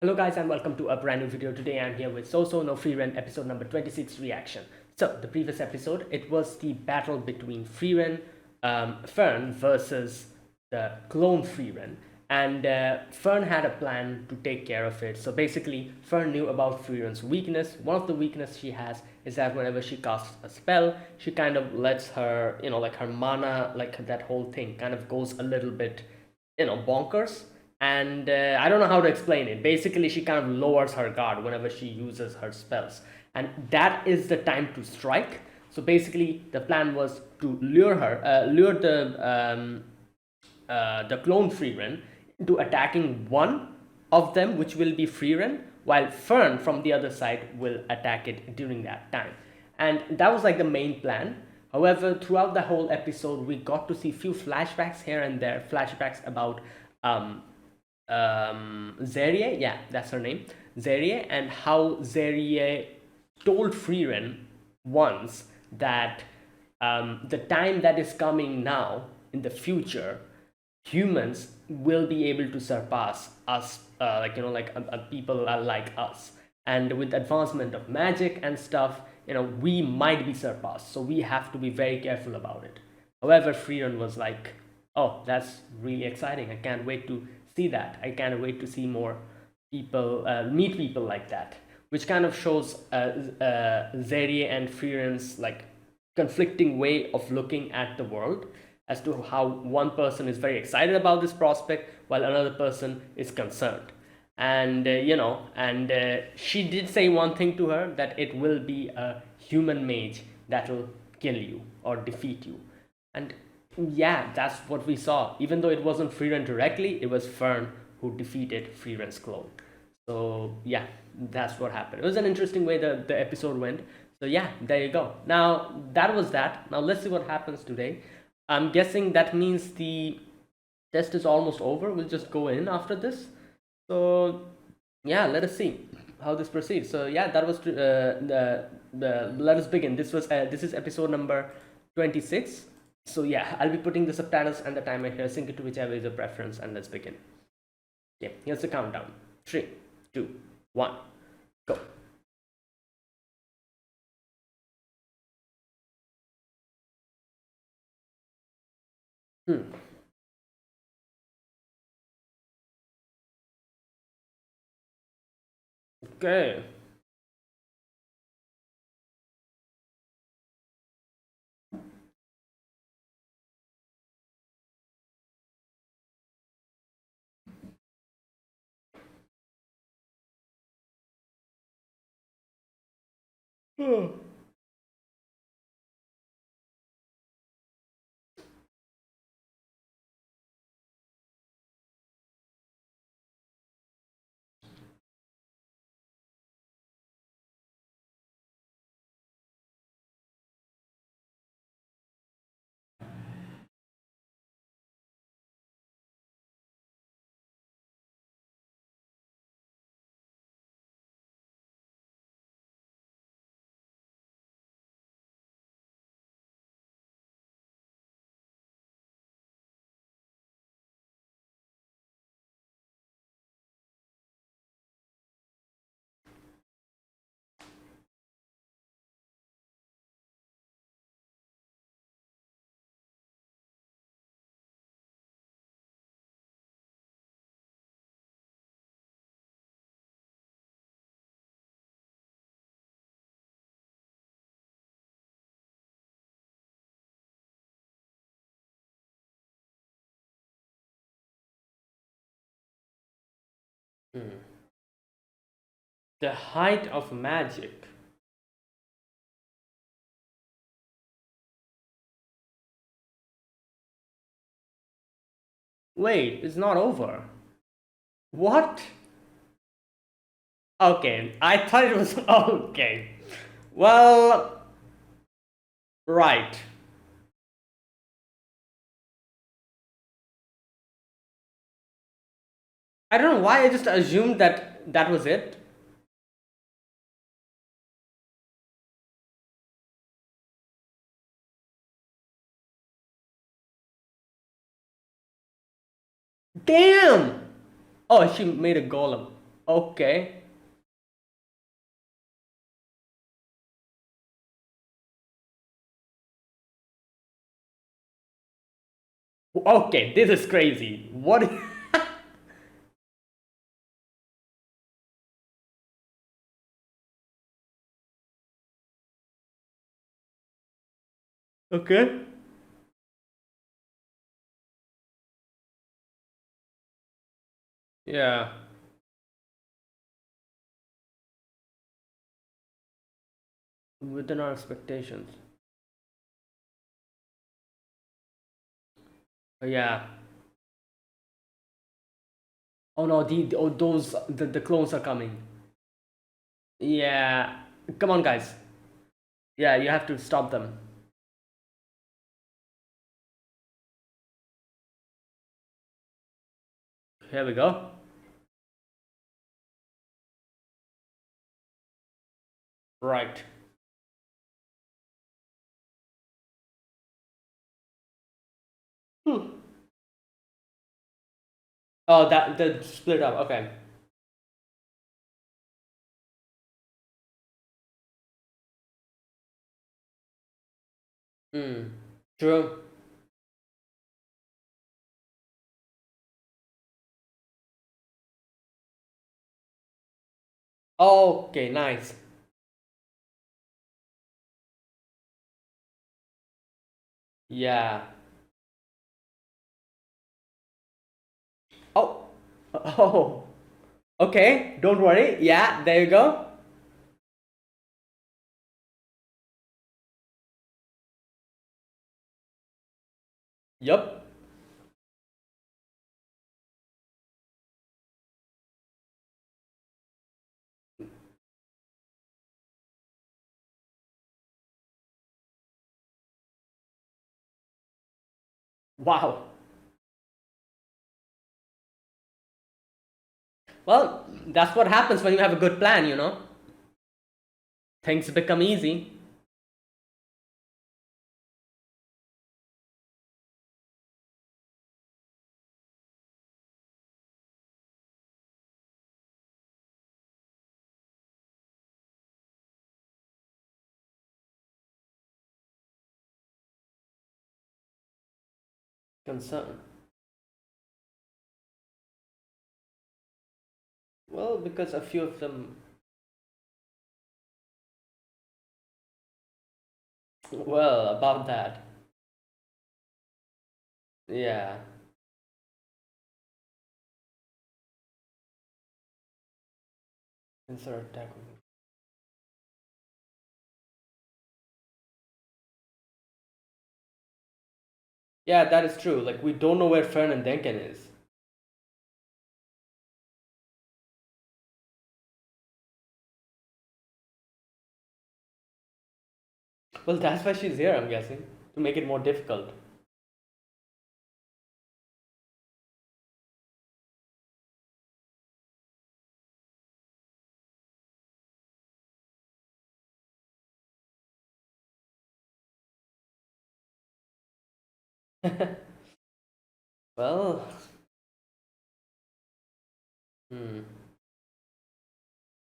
Hello guys and welcome to a brand new video. Today I'm here with Sousou no Frieren episode number 26 reaction. So the previous episode, it was the battle between Frieren, Fern versus the clone Frieren, and Fern had a plan to take care of it. So basically Fern knew about Frieren's weakness. One of the weakness she has is that whenever she casts a spell, she kind of lets her, like her mana, like that whole thing kind of goes a little bit, bonkers. And I don't know how to explain it. Basically, she kind of lowers her guard whenever she uses her spells, and that is the time to strike. So basically, the plan was to lure the clone Frieren into attacking one of them, which will be Frieren, while Fern from the other side will attack it during that time. And that was like the main plan. However, throughout the whole episode, we got to see few flashbacks here and there, flashbacks about um, Zerie, yeah, that's her name, Zerie, and how Zerie told Frieren once that the time that is coming now in the future, humans will be able to surpass us, people like us, and with advancement of magic and stuff, we might be surpassed. So we have to be very careful about it. However, Frieren was like, "Oh, that's really exciting! I can't wait to see that. I can't wait to see more people, meet people like that," which kind of shows Zerie and Frieren's like conflicting way of looking at the world, as to how one person is very excited about this prospect while another person is concerned. And she did say one thing to her, that it will be a human mage that will kill you or defeat you. And yeah, that's what we saw. Even though it wasn't Frieren directly, it was Fern who defeated Frieren's clone. So yeah, that's what happened. It was an interesting way the episode went. So yeah, there you go. Now that was that. Now let's see what happens today. I'm guessing that means the test is almost over. We'll just go in after this. So yeah, let us see how this proceeds. So yeah, that was the let us begin. This is episode number 26. So yeah, I'll be putting the subtitles and the timer here. Sync it to whichever is your preference, and let's begin. Yeah, here's the countdown. 3, 2, 1, go. Hmm. Okay. Hmm. Hmm. The height of magic. Wait, it's not over. What? Okay, I thought it was okay. Well, right. I don't know why I just assumed that that was it. Damn! Oh, she made a golem. Okay. Okay, this is crazy. What? Okay. Yeah. Within our expectations. Yeah. Oh no, oh, the clones are coming. Yeah. Come on, guys. Yeah, you have to stop them. Here we go. Right. Hmm. Oh, that the split up. Okay. Hmm. True. Okay, nice. Yeah. Oh. Oh. Okay. Don't worry. Yeah. There you go. Yup. Wow. Well, that's what happens when you have a good plan. Things become easy. Concern. Well, because a few of them. Well, about that. Yeah. Insert attack. Yeah, that is true. Like we don't know where Fern and Denken is. Well, that's why she's here, I'm guessing, to make it more difficult. Well, hmm.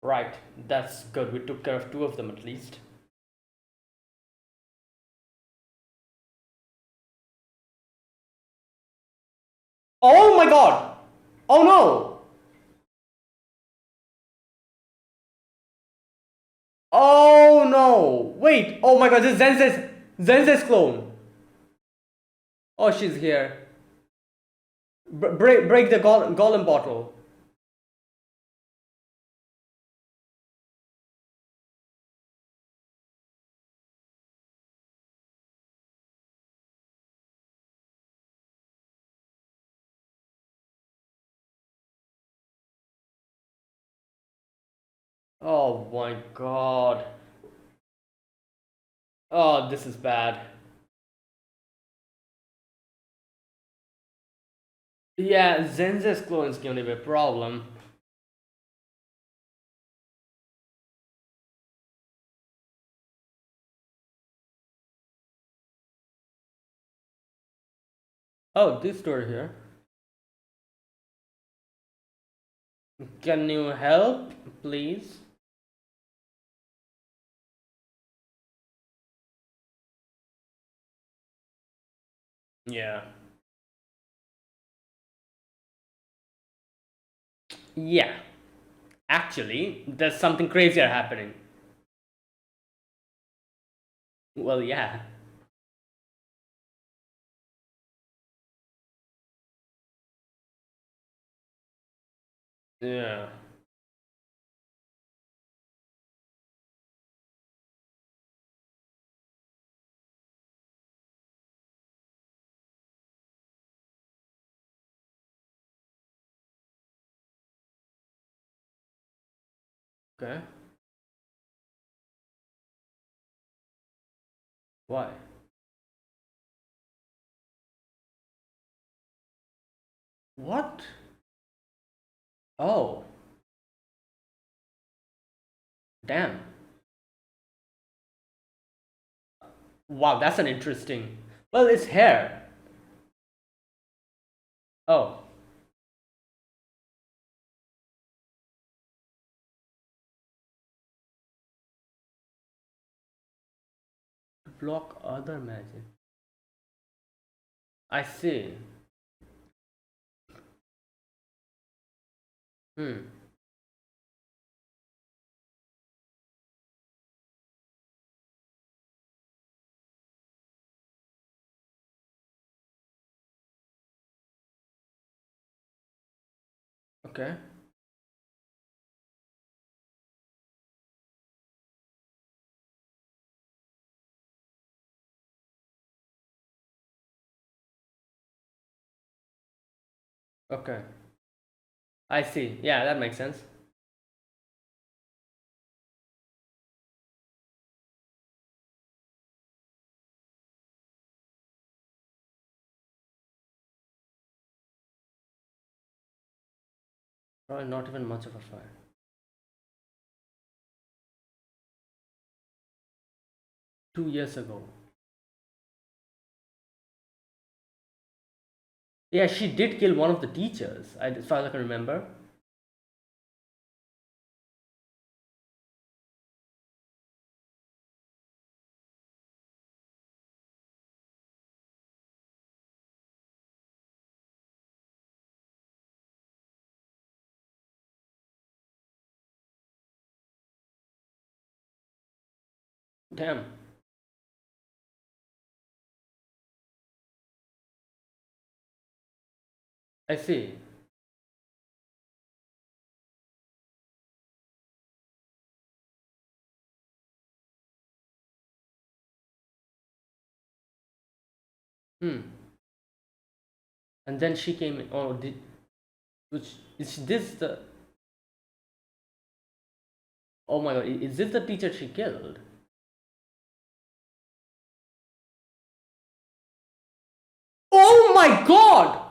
Right. That's good. We took care of two of them at least. Oh my god! Oh no! Oh no! Wait! Oh my god, this is Zenze's clone. Oh, she's here. Break the golem bottle. Oh my god. Oh, this is bad. Yeah, Zenze's clone is gonna be a problem. Oh, this door here. Can you help, please? Yeah. Yeah. Actually, there's something crazier happening. Well, yeah. Yeah. Okay. Why? What? Oh, damn. Wow, that's an interesting. Well, it's hair. Oh, to block other magic. I see. Hmm. Okay. Okay. I see. Yeah, that makes sense. Probably not even much of a fire. 2 years ago. Yeah, she did kill one of the teachers, as far as I can remember. Damn. I see. Hmm. And then she came in. Oh, did, which is this the? Oh my god, is this the teacher she killed? Oh my god!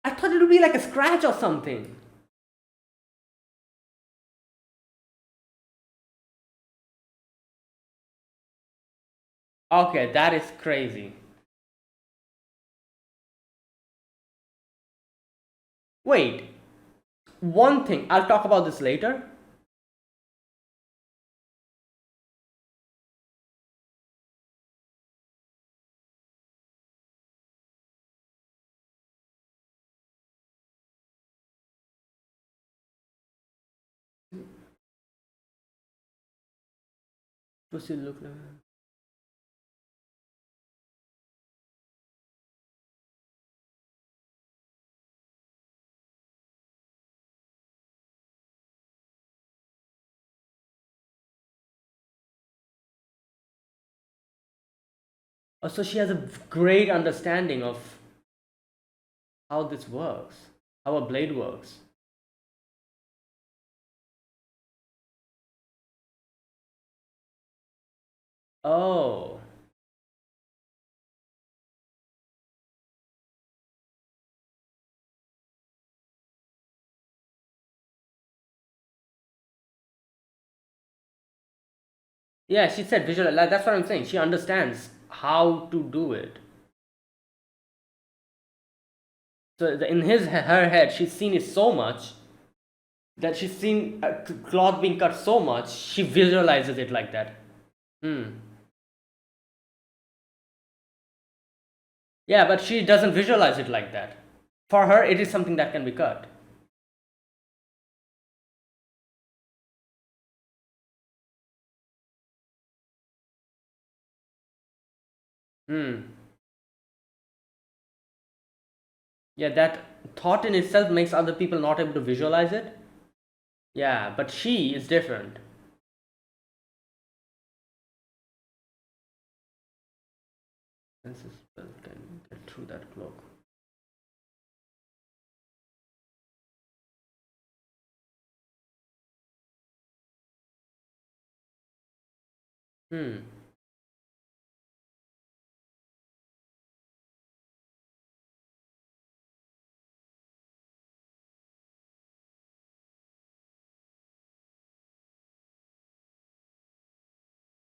I thought it would be like a scratch or something. Okay, that is crazy. Wait, one thing. I'll talk about this later. Pussy look like. Oh, so she has a great understanding of how this works, how a blade works. Oh, yeah, she said visual. Like, that's what I'm saying. She understands how to do it. So in her head, she's seen it so much that she's seen a cloth being cut so much, she visualizes it like that. Hmm. Yeah, but she doesn't visualize it like that. For her, it is something that can be cut. Hmm. Yeah, that thought in itself makes other people not able to visualize it. Yeah, but she is different. Senses spell can get through that cloak. Hmm.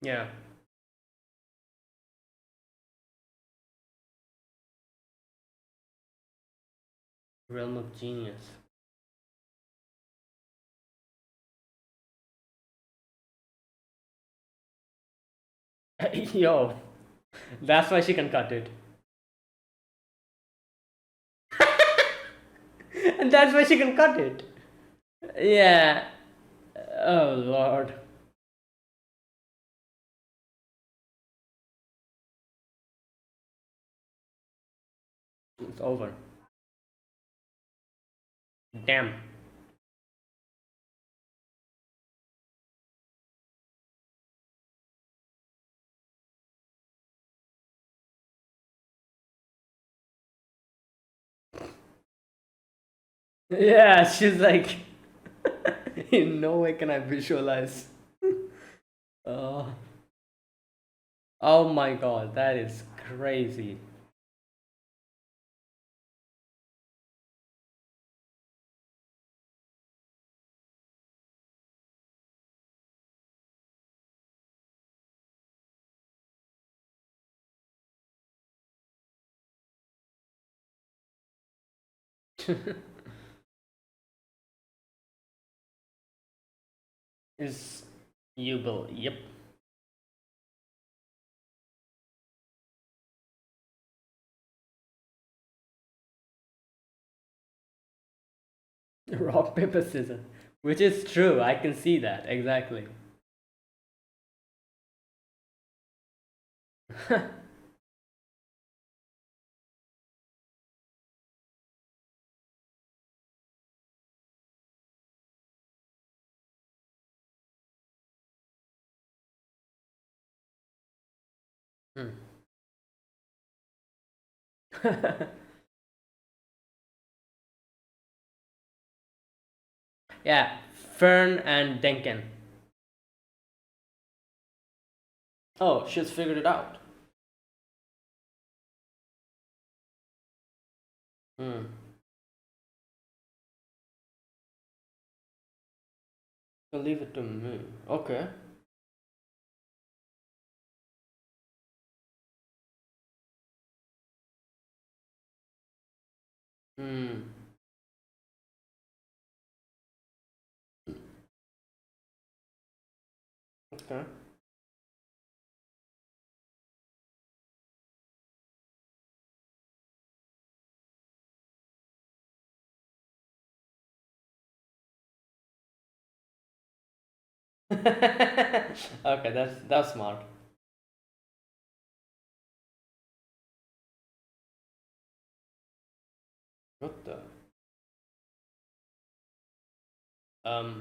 Yeah. Realm of genius. Yo, that's why she can cut it. And that's why she can cut it. Yeah. Oh lord. It's over. Damn. Yeah, she's like, in no way can I visualize. Oh, oh my god, that is crazy. Is you will, yep. Rock, paper, scissors. Which is true, I can see that, exactly. Hmm. Yeah, Fern and Denken. Oh, she's figured it out. Hmm. So leave it to me. Okay. Hmm. Okay. Okay, that's smart. What the?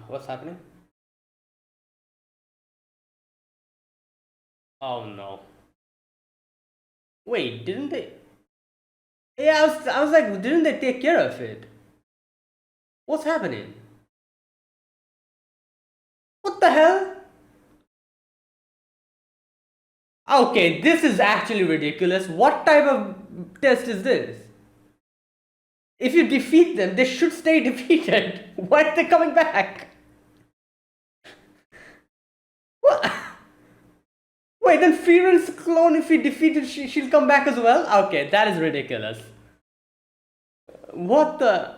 What's happening? Oh no. Wait, didn't they? Yeah, I was like, didn't they take care of it? What's happening? What the hell? Okay, this is actually ridiculous. What type of test is this? If you defeat them, they should stay defeated. Why are they coming back? What? Wait, then Frieren's clone, if he defeated, she'll come back as well? Okay, that is ridiculous. What the?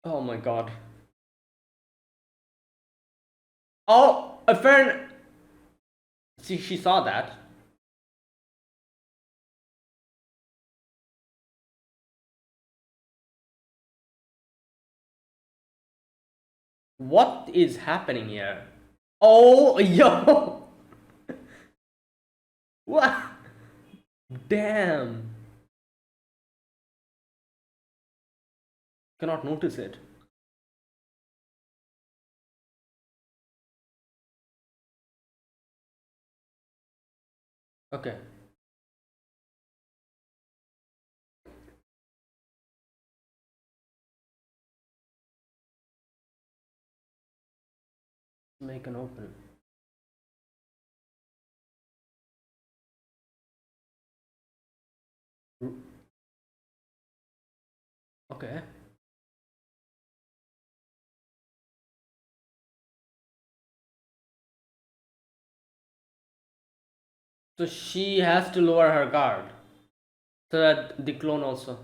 Oh my god. Oh, a friend. She saw that. What is happening here? Oh, yo. What? Damn. Cannot notice it. Okay. Make an open. Okay. So she has to lower her guard. So that the clone also.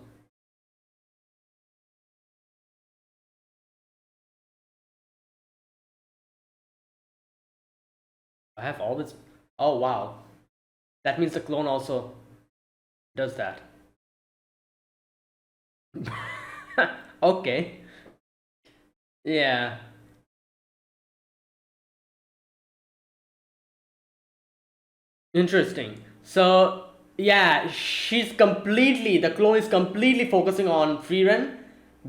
I have always. Oh wow. That means the clone also does that. Okay. Yeah. Interesting. So yeah, the clone is completely focusing on Frieren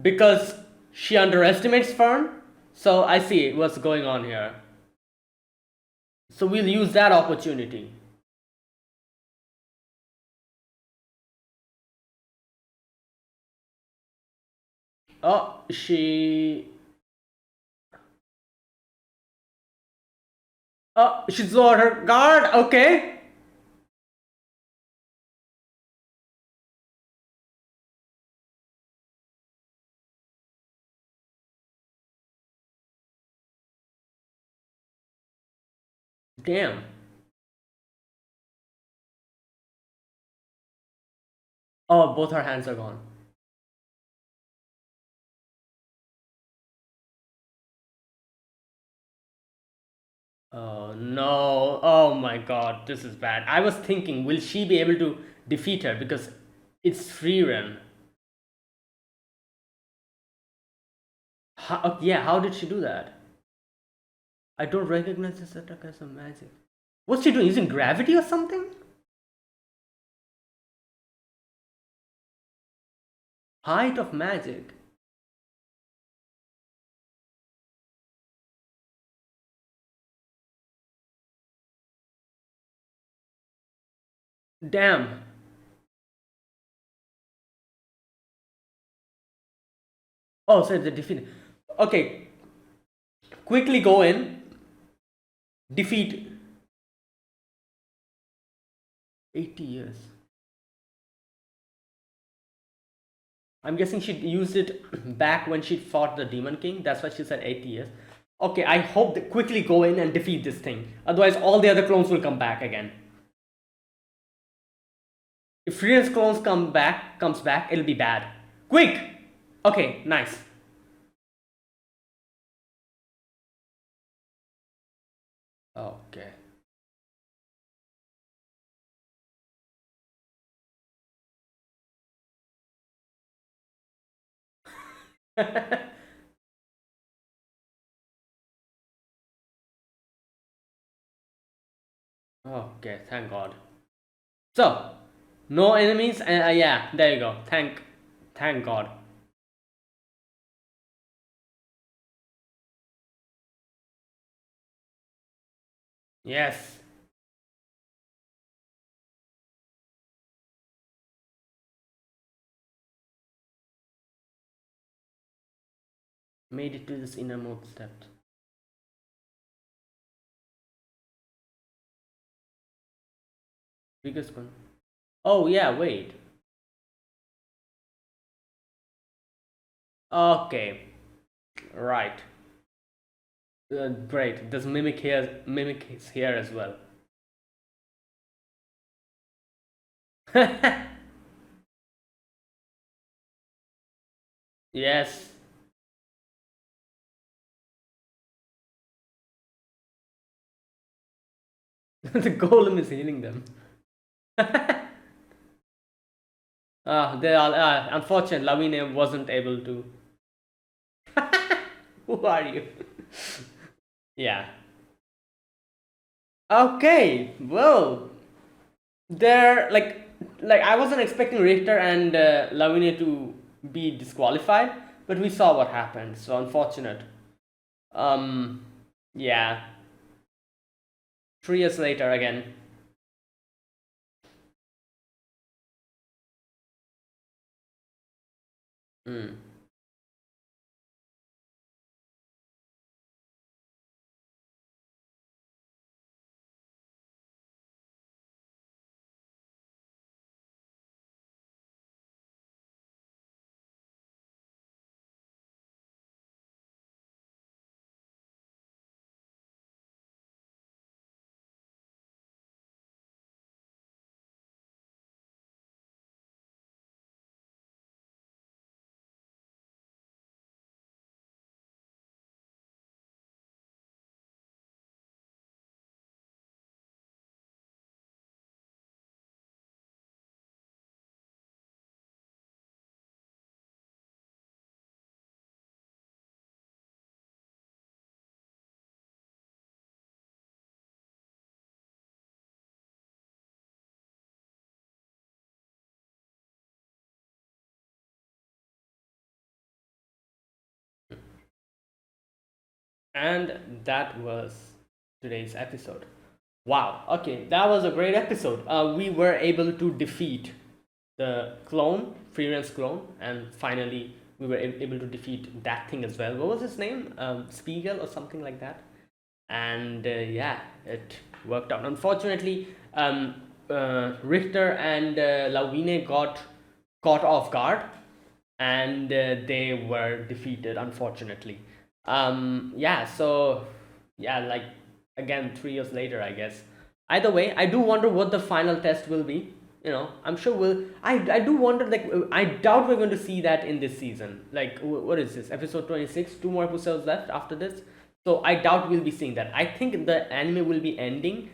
because she underestimates Fern. So I see what's going on here. So we'll use that opportunity. Oh, she's lowered her guard. Okay. Damn. Oh, both her hands are gone. Oh no. Oh my god, this is bad. I was thinking, will she be able to defeat her? Because it's Frieren. Yeah, how did she do that? I don't recognize this attack as a magic. What's she doing? Using gravity or something? Height of magic. Damn. Oh, so the defeat. Okay, quickly go in. Defeat 80 years. I'm guessing she used it back when she fought the Demon King. That's why she said 80 years. Okay, I hope they quickly go in and defeat this thing. Otherwise, all the other clones will come back again. If Frieren's clones comes back, it'll be bad. Quick! Okay, nice. Okay. Okay, thank God. So, no enemies. Yeah, there you go. Thank God. Yes, made it to this innermost step. Biggest one. Oh yeah, wait. Okay, right. Great. This mimic is here as well. Yes. The golem is healing them. They are unfortunate. Lavine wasn't able to. Who are you? Yeah. Okay. Well, they're like I wasn't expecting Richter and Lavine to be disqualified, but we saw what happened. So unfortunate. Um. Yeah. 3 years later again. Mm. And that was today's episode. Wow. Okay, that was a great episode. We were able to defeat the clone, Frieren's clone, and finally we were able to defeat that thing as well. What was his name? Spiegel or something like that. And yeah, it worked out. Unfortunately, Richter and Lawine got caught off guard, and they were defeated. Unfortunately, yeah. So yeah, like again, 3 years later, I guess. Either way, I do wonder what the final test will be. I'm sure we'll. I do wonder. Like, I doubt we're going to see that in this season. Like, what is this? Episode 26. Two more episodes left after this. So I doubt we'll be seeing that. I think the anime will be ending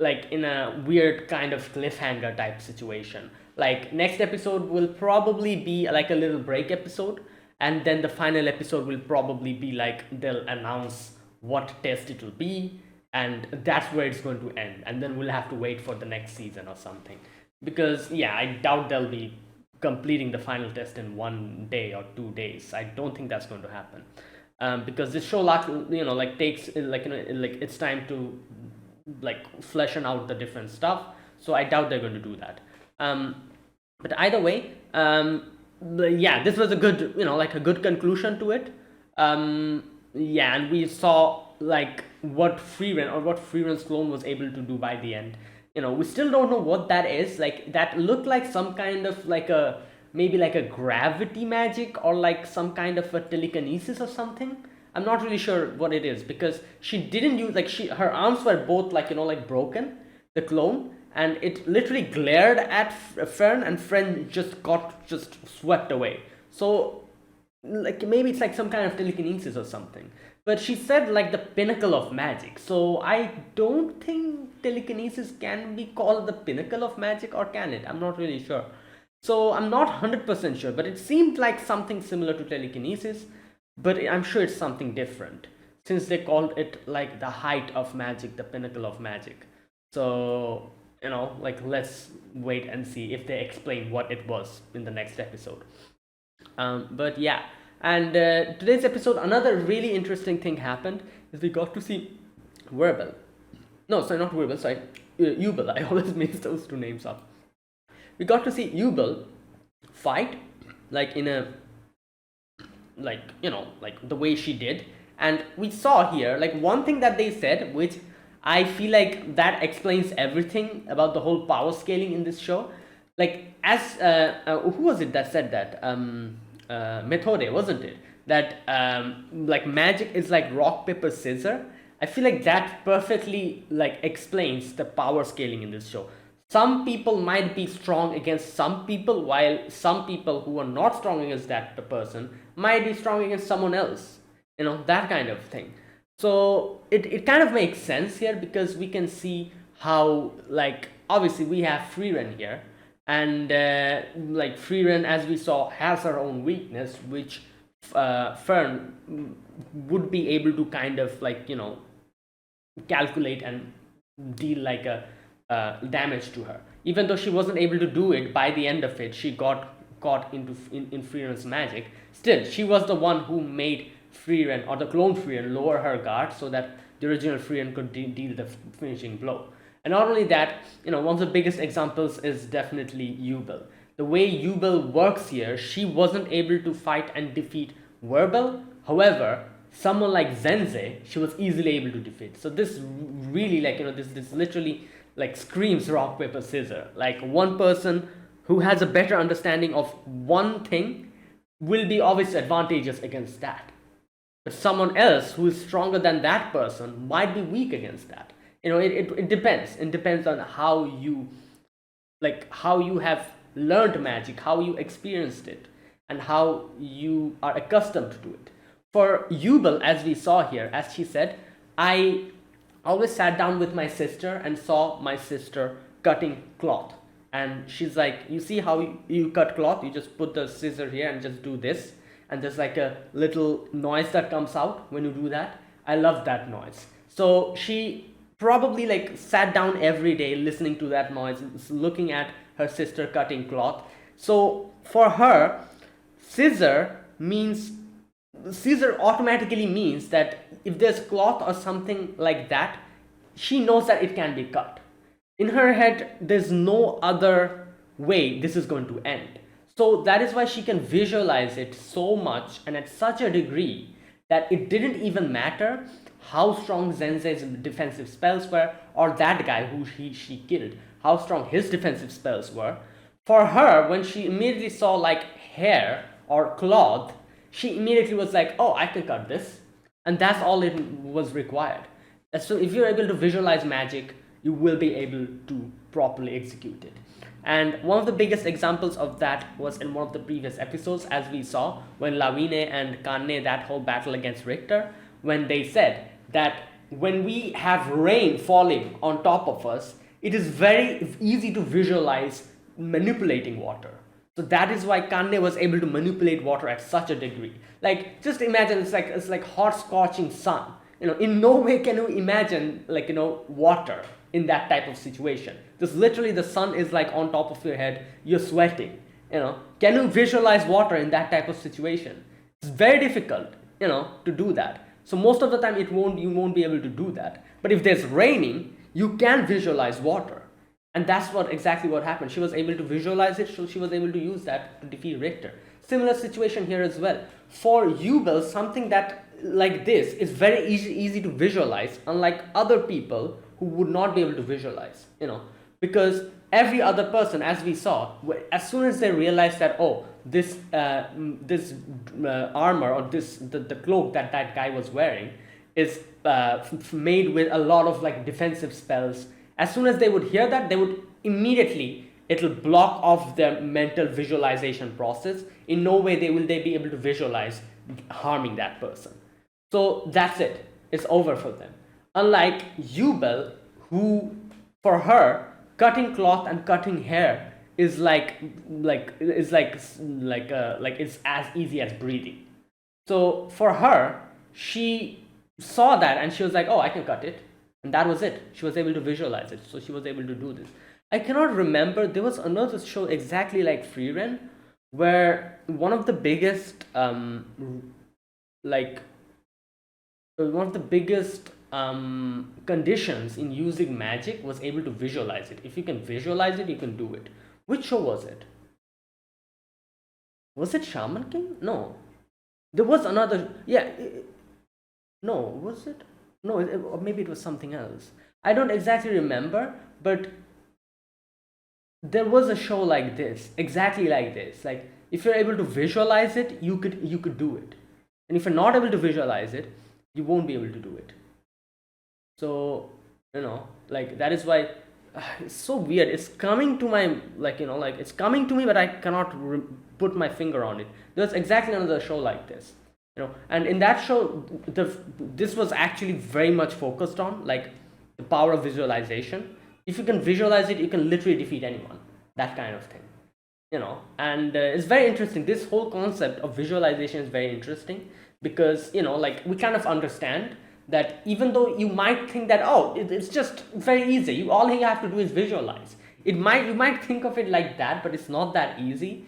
like in a weird kind of cliffhanger type situation. Like next episode will probably be like a little break episode, and then the final episode will probably be like they'll announce what test it will be, and that's where it's going to end. And then we'll have to wait for the next season or something. Because yeah, I doubt they'll be completing the final test in 1 day or 2 days. I don't think that's going to happen. Because this show like like takes like it's time to like fleshing out the different stuff, so I doubt they're going to do that. But either way, yeah, this was a good like a good conclusion to it. Yeah, and we saw like what Frieren or what Frieren's clone was able to do by the end. We still don't know what that is. Like that looked like some kind of like a maybe like a gravity magic or like some kind of a telekinesis or something. I'm not really sure what it is because she didn't use like her arms were both like like broken, the clone, and it literally glared at Fern, and Fern just got just swept away. So like maybe it's like some kind of telekinesis or something. But she said like the pinnacle of magic. So I don't think telekinesis can be called the pinnacle of magic, or can it? I'm not really sure. So I'm not 100% sure, but it seemed like something similar to telekinesis, but I'm sure it's something different since they called it like the height of magic, the pinnacle of magic. So, like let's wait and see if they explain what it was in the next episode. But yeah, and today's episode, another really interesting thing happened is we got to see Verbal. No, sorry, not Verbal, sorry, Ubel. I always mix those two names up. We got to see Ubel fight like in a like like the way she did, and we saw here like one thing that they said, which I feel like that explains everything about the whole power scaling in this show. Like as who was it that said that Methode, wasn't it, that like magic is like rock paper scissor. I feel like that perfectly like explains the power scaling in this show. Some people might be strong against some people, while some people who are not strong against that person might be strong against someone else. That kind of thing. So it kind of makes sense here, because we can see how, like, obviously we have Frieren here, and like Frieren, as we saw, has her own weakness, which Fern would be able to kind of, like, calculate and deal like a damage to her. Even though she wasn't able to do it, by the end of it, she got caught in Frieren's magic. Still, she was the one who made Frieren, or the clone Frieren, lower her guard so that the original Frieren could deal the finishing blow. And not only that, one of the biggest examples is definitely Yubel. The way Yubel works here, she wasn't able to fight and defeat Verbal. However, someone like Zenze, she was easily able to defeat. So this really, like, this literally, like, screams rock paper scissors. Like, one person who has a better understanding of one thing will be obviously advantageous against that, but someone else who is stronger than that person might be weak against that. It depends on how you, like, how you have learned magic, how you experienced it, and how you are accustomed to it. For Yubel, as we saw here, as she said, I always sat down with my sister and saw my sister cutting cloth. And she's like, you see how you cut cloth? You just put the scissor here and just do this. And there's like a little noise that comes out when you do that. I love that noise. So she probably, like, sat down every day listening to that noise, looking at her sister cutting cloth. So for her, scissor automatically means that if there's cloth or something like that, she knows that it can be cut. In her head, there's no other way this is going to end. So that is why she can visualize it so much and at such a degree that it didn't even matter how strong Zenze's defensive spells were, or that guy who she killed, how strong his defensive spells were. For her, when she immediately saw, like, hair or cloth, she immediately was like, oh, I can cut this. And that's all it was required. And so if you're able to visualize magic, you will be able to properly execute it. And one of the biggest examples of that was in one of the previous episodes, as we saw, when Lawine and Kanne, that whole battle against Richter, when they said that when we have rain falling on top of us, it is very easy to visualize manipulating water. So that is why Kanne was able to manipulate water at such a degree. Like, just imagine, it's like hot scorching sun. In no way can you imagine, like, water in that type of situation. Just literally the sun is, like, on top of your head, you're sweating. Can you visualize water in that type of situation? It's very difficult, to do that. So most of the time you won't be able to do that. But if there's raining, you can visualize water. And that's exactly what happened. She was able to visualize it, so she was able to use that to defeat Richter. Similar situation here as well. For Yubel, something that like this is very easy to visualize, unlike other people who would not be able to visualize, because every other person, as we saw, as soon as they realized that, oh, this armor, or the cloak that guy was wearing is made with a lot of, like, defensive spells, as soon as they would hear that, they would immediately, it'll block off their mental visualization process. In no way will they be able to visualize harming that person. So that's it. It's over for them. Unlike Yubel, who, for her, cutting cloth and cutting hair is it's as easy as breathing. So for her, she saw that and she was like, oh, I can cut it. And that was it. She was able to visualize it. So she was able to do this. I cannot remember. There was another show exactly like Frieren, where one of the biggest conditions in using magic was able to visualize it. If you can visualize it, you can do it. Which show was it? Was it Shaman King? No. There was another. Yeah. No, was it? No, or maybe it was something else. I don't exactly remember, but there was a show like this, exactly like this. Like, if you're able to visualize it, you could do it. And if you're not able to visualize it, you won't be able to do it. So, like, that is why it's so weird. It's coming to my, it's coming to me, but I cannot put my finger on it. There's exactly another show like this, and in that show, this was actually very much focused on like the power of visualization. If you can visualize it, you can literally defeat anyone. That kind of thing, and it's very interesting. This whole concept of visualization is very interesting because like we kind of understand that even though you might think that, oh, it's just very easy, all you have to do is visualize. You might think of it like that, but it's not that easy,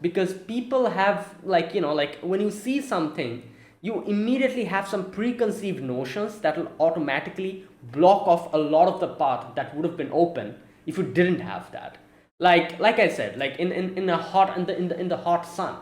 because people have like when you see something, you immediately have some preconceived notions that will automatically block off a lot of the path that would have been open if you didn't have that. Like I said, like in a hot in the hot sun,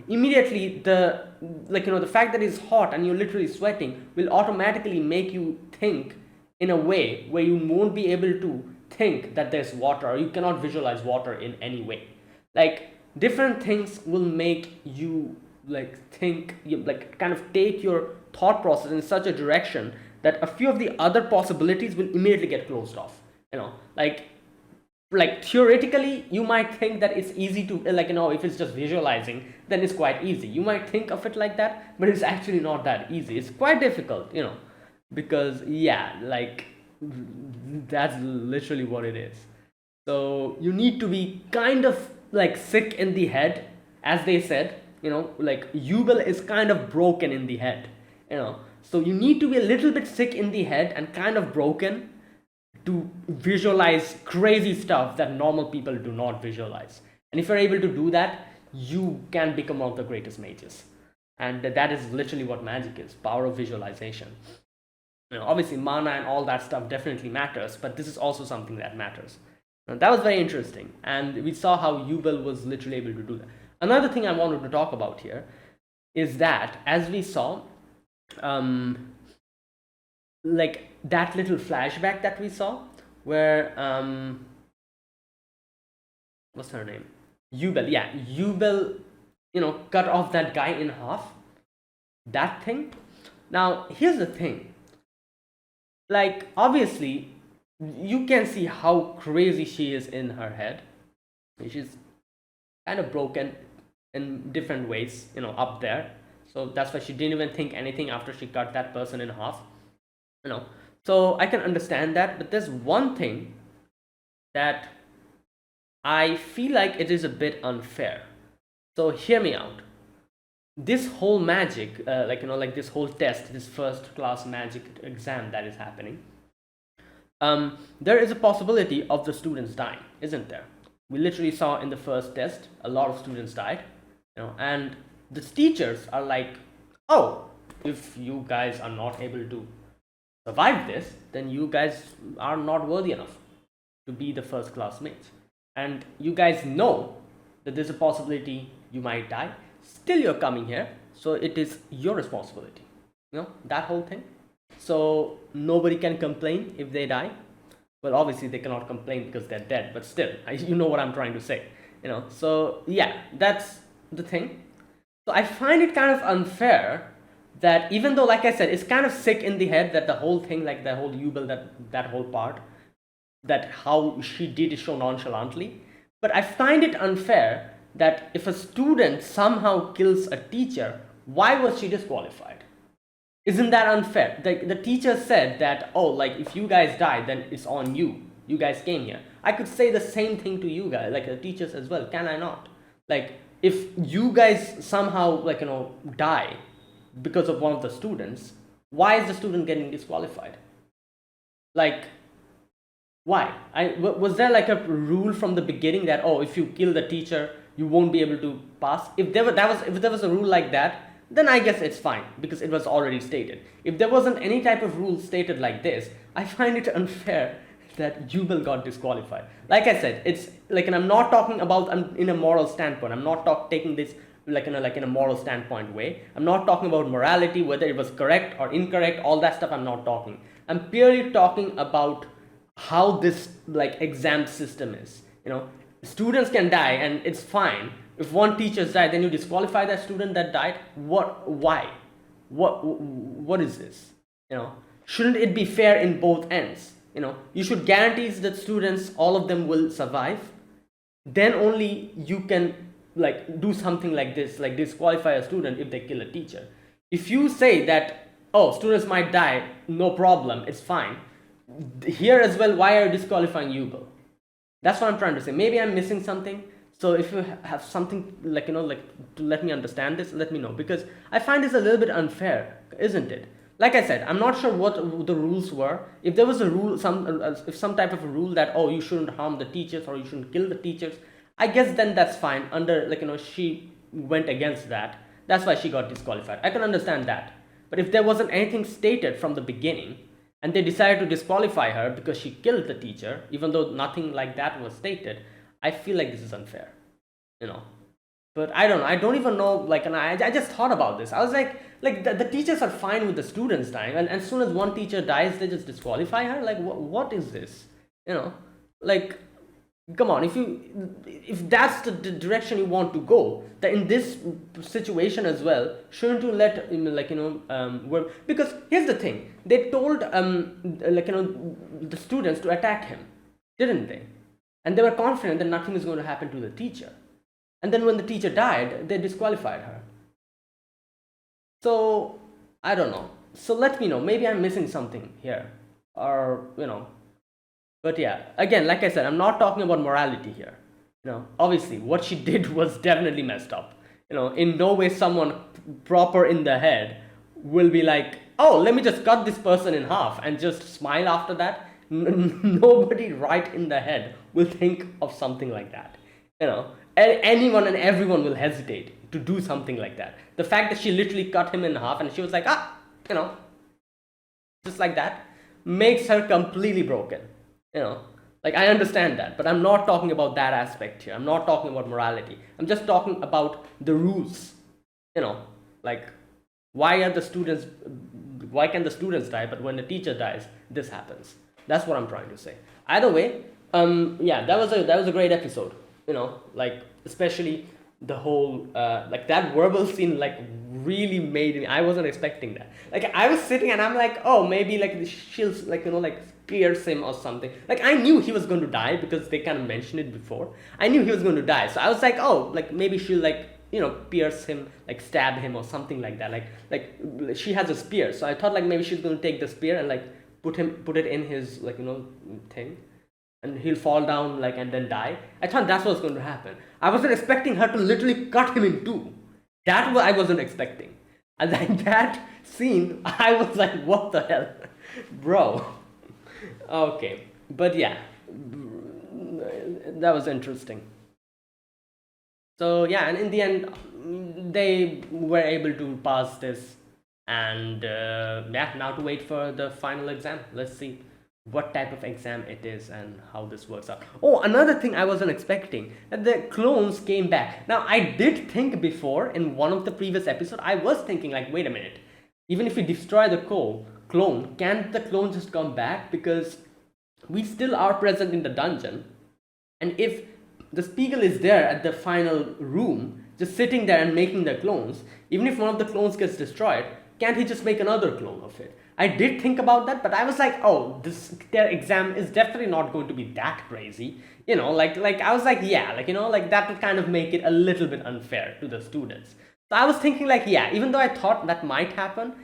immediately the fact that it's hot and you're literally sweating will automatically make you think in a way where you won't be able to think that there's water, or you cannot visualize water in any way. Like different things will make you kind of take your thought process in such a direction that a few of the other possibilities will immediately get closed off. Like theoretically you might think that it's easy to if it's just visualizing, then it's quite easy. You might think of it like that, but it's actually not that easy. It's quite difficult, because that's literally what it is. So you need to be kind of like sick in the head, as they said, like Yubel is kind of broken in the head, so you need to be a little bit sick in the head and kind of broken to visualize crazy stuff that normal people do not visualize. And if you're able to do that, you can become one of the greatest mages. And that is literally what magic is, power of visualization. Obviously mana and all that stuff definitely matters, but this is also something that matters. Now, that was very interesting, and we saw how Yubel was literally able to do that. Another thing I wanted to talk about here is that, as we saw, like that little flashback that we saw where what's her name, Yubel cut off that guy in half, that thing. Now here's the thing, like obviously you can see how crazy she is in her head. She's kind of broken in different ways, up there. So that's why she didn't even think anything after she cut that person in half. So I can understand that, but there's one thing that I feel like it is a bit unfair. So hear me out. This whole magic, this whole test, this first class magic exam that is happening, there is a possibility of the students dying, isn't there? We literally saw in the first test a lot of students died, and the teachers are like, oh, if you guys are not able to survive this, then you guys are not worthy enough to be the first classmates, and you guys know that there's a possibility you might die, still you're coming here, so it is your responsibility, that whole thing. So nobody can complain if they die. Well, obviously they cannot complain because they're dead, but still, you know what I'm trying to say, so yeah, that's the thing. So I find it kind of unfair that, even though, like I said, it's kind of sick in the head that the whole thing, like the whole Yubel, that whole part, that how she did it so nonchalantly, but I find it unfair that if a student somehow kills a teacher, why was she disqualified? Isn't that unfair? The teacher said that, oh, like if you guys die, then it's on you. You guys came here. I could say the same thing to you guys, like the teachers as well. Can I not? Like if you guys somehow die because of one of the students, why is the student getting disqualified? Like, why? Was there like a rule from the beginning that, oh, if you kill the teacher, you won't be able to pass? If there was a rule like that, then I guess it's fine because it was already stated. If there wasn't any type of rule stated like this, I find it unfair that Jubal got disqualified. Like I said, it's like, and I'm not talking about in a moral standpoint. I'm not taking this in a moral standpoint way. I'm not talking about morality, whether it was correct or incorrect, all that stuff I'm not talking. I'm purely talking about how this exam system is. Students can die and it's fine. If one teacher's died, then you disqualify that student that died. Why? What is this? Shouldn't it be fair in both ends? You should guarantee that students, all of them will survive. Then only you can like do something like this, like disqualify a student if they kill a teacher. If you say that, oh, students might die, no problem, it's fine, here as well, why are you disqualifying Yubo? That's what I'm trying to say. Maybe I'm missing something. So if you have something like to let me understand this, let me know, because I find this a little bit unfair, isn't it? Like I said, I'm not sure what the rules were. If there was a rule, if some type of a rule that, oh, you shouldn't harm the teachers or you shouldn't kill the teachers, I guess then that's fine. Under she went against that. That's why she got disqualified. I can understand that. But if there wasn't anything stated from the beginning, and they decided to disqualify her because she killed the teacher, even though nothing like that was stated, I feel like this is unfair, But I don't know. I don't even know. And I just thought about this. I was like the teachers are fine with the students dying, and as soon as one teacher dies, they just disqualify her. Like, what is this? Come on. If that's the direction you want to go, then in this situation as well, shouldn't you let because here's the thing. They told the students to attack him, didn't they? And they were confident that nothing is going to happen to the teacher. And then when the teacher died, they disqualified her. So I don't know. So let me know. Maybe I'm missing something here, or But yeah, again, like I said, I'm not talking about morality here. Obviously, what she did was definitely messed up. In no way someone proper in the head will be like, oh, let me just cut this person in half and just smile after that. Nobody right in the head will think of something like that. Anyone and everyone will hesitate to do something like that. The fact that she literally cut him in half and she was like, just like that, makes her completely broken. I understand that, but I'm not talking about that aspect here. I'm not talking about morality. I'm just talking about the rules. Why can the students die, but when the teacher dies, this happens? That's what I'm trying to say. Either way, yeah, that was a great episode. Especially the whole that verbal scene really made me. I wasn't expecting that. I was sitting and I'm like, oh, maybe she'll pierce him or something. I knew he was going to die because they kind of mentioned it before. I knew he was going to die, so I was like, oh, maybe she'll pierce him, stab him or something like that. She has a spear, so I thought maybe she's going to take the spear and put it in his thing, and he'll fall down and then die. I thought that's what's going to happen. I wasn't expecting her to literally cut him in two. That I wasn't expecting. And that scene, I was like, what the hell, bro? Okay, but yeah, that was interesting. So yeah, and in the end, they were able to pass this, and yeah, now to wait for the final exam. Let's see what type of exam it is and how this works out. Oh, another thing I wasn't expecting, that the clones came back. Now, I did think before in one of the previous episodes, I was thinking wait a minute, even if we destroy the clone, can't the clone just come back? Because we still are present in the dungeon, and if the Spiegel is there at the final room, just sitting there and making the clones, even if one of the clones gets destroyed, can't he just make another clone of it? I did think about that, but I was like, oh, their exam is definitely not going to be that crazy. I was like, yeah, that would kind of make it a little bit unfair to the students. So I was thinking yeah, even though I thought that might happen,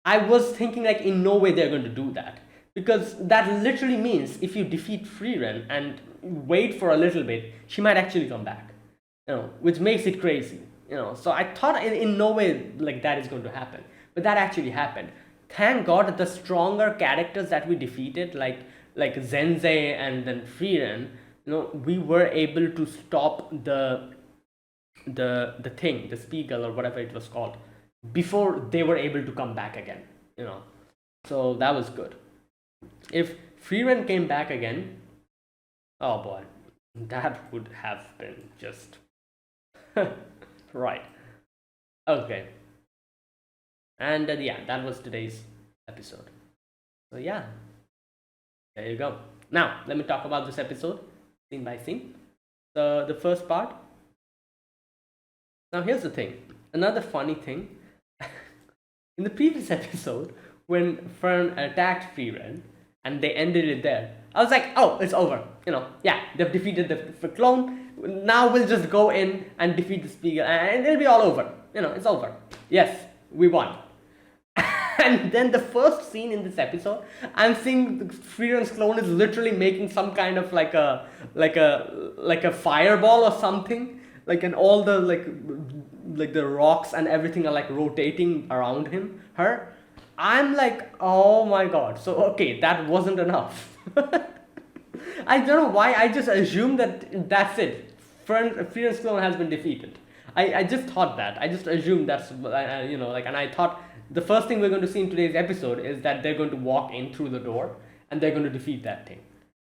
I was thinking in no way they're going to do that. Because that literally means if you defeat Frieren and wait for a little bit, she might actually come back. Which makes it crazy. So I thought in no way that is going to happen. But that actually happened. Thank God the stronger characters that we defeated, like Zenzei and then Frieren, we were able to stop the thing, the Spiegel or whatever it was called, before they were able to come back again. So that was good. If Frieren came back again, oh boy, that would have been just right. Okay. And yeah, that was today's episode. So yeah, there you go. Now, let me talk about this episode, scene by scene. So the first part. Now here's the thing. Another funny thing. In the previous episode, when Fern attacked Frieren, and they ended it there. I was like, oh, it's over. Yeah, they've defeated the clone. Now we'll just go in and defeat the Spiegel, and it'll be all over. It's over. Yes, we won. And then the first scene in this episode, I'm seeing Frieren's clone is literally making some kind of like a fireball or something, and all the like the rocks and everything are like rotating around her. I'm like, oh my god. So okay, that wasn't enough. I don't know why. I just assumed that's it. Frieren's clone has been defeated. I just thought that. I just assumed that's and I thought the first thing we're going to see in today's episode is that they're going to walk in through the door and they're going to defeat that thing.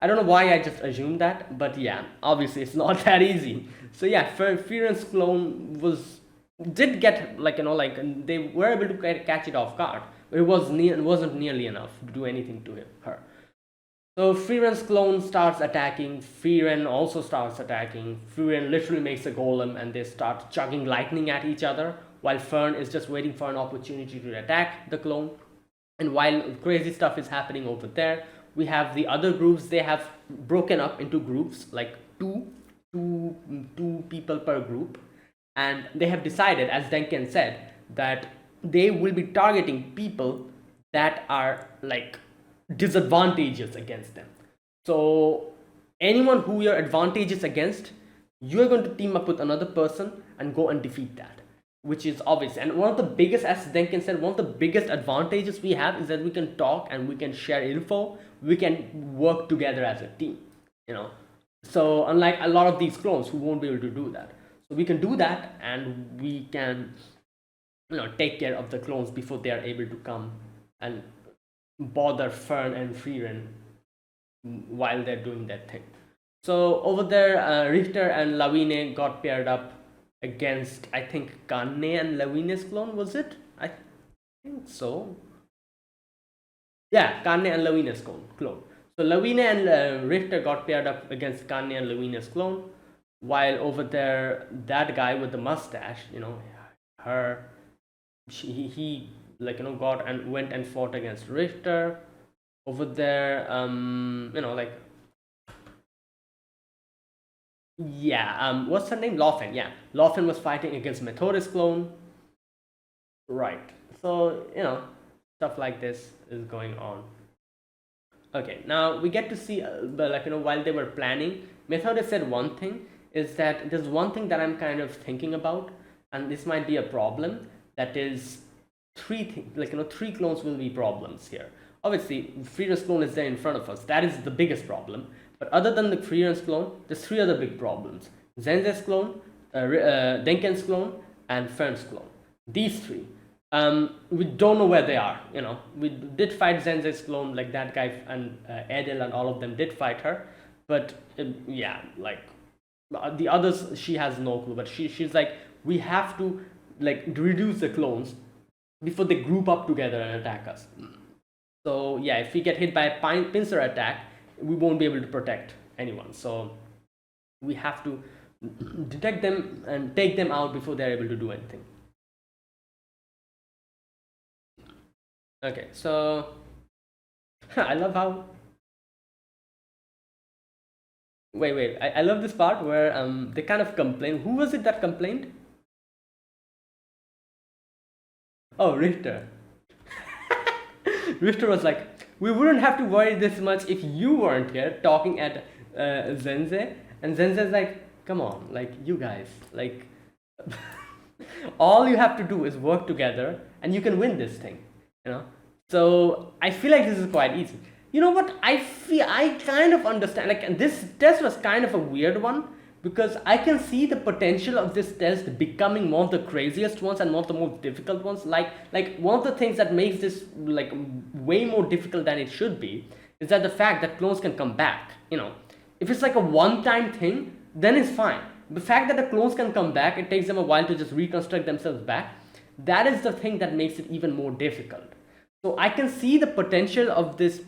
I don't know why I just assumed that, but yeah, obviously it's not that easy. So yeah, Frieren's clone did get they were able to catch it off guard, but it wasn't nearly enough to do anything to her. So Frieren's clone starts attacking. Frieren also starts attacking. Frieren literally makes a golem, and they start chucking lightning at each other, while Fern is just waiting for an opportunity to attack the clone. And while crazy stuff is happening over there, we have the other groups. They have broken up into groups, like two people per group, and they have decided, as Denken said, that they will be targeting people that are like disadvantageous against them. So anyone who you're advantageous against, you're going to team up with another person and go and defeat that, which is obvious. And one of the biggest, as Denken said, one of the biggest advantages we have is that we can talk and we can share info. We can work together as a team, So unlike a lot of these clones who won't be able to do that. So we can do that, and we can, take care of the clones before they are able to come and bother Fern and Frieren while they're doing that thing. So over there, Richter and Lawine got paired up against, I think, Kanne and Lawine's clone, was it? I think so. Yeah, Kanne and Lawine's clone. So Lawine and Richter got paired up against Kanne and Lawine's clone, while over there, that guy with the mustache, he got and went and fought against Richter. Over there, what's her name? Laufen. Yeah, Laufen was fighting against Methodist clone. Right. So stuff like this is going on. Okay, now we get to see, while they were planning, Methodist said one thing, is that there's one thing that I'm kind of thinking about, and this might be a problem. That is, three clones will be problems here. Obviously, Frieren's clone is there in front of us. That is the biggest problem. But other than the Frieren's clone, there's three other big problems: Zenze's clone, Denken's clone, and Fern's clone. These three. We don't know where they are. We did fight Zenze's clone, like that guy, and Edel and all of them did fight her. But the others, she has no clue. But she's like, we have to reduce the clones before they group up together and attack us. So yeah, if we get hit by a pincer attack, we won't be able to protect anyone. So we have to detect them and take them out before they're able to do anything. Okay, so I love how. Wait. I love this part where they kind of complain. Who was it that complained? Oh, Richter. Richter was like, we wouldn't have to worry this much if you weren't here talking at Zenze. And Zenze's like, come on, you guys, all you have to do is work together and you can win this thing, So I feel like this is quite easy. You know what? I kind of understand. And this test was kind of a weird one, because I can see the potential of this test becoming one of the craziest ones and one of the most difficult ones. Like one of the things that makes this way more difficult than it should be is that the fact that clones can come back. If it's like a one-time thing, then it's fine. The fact that the clones can come back, it takes them a while to just reconstruct themselves back. That is the thing that makes it even more difficult. So I can see the potential of this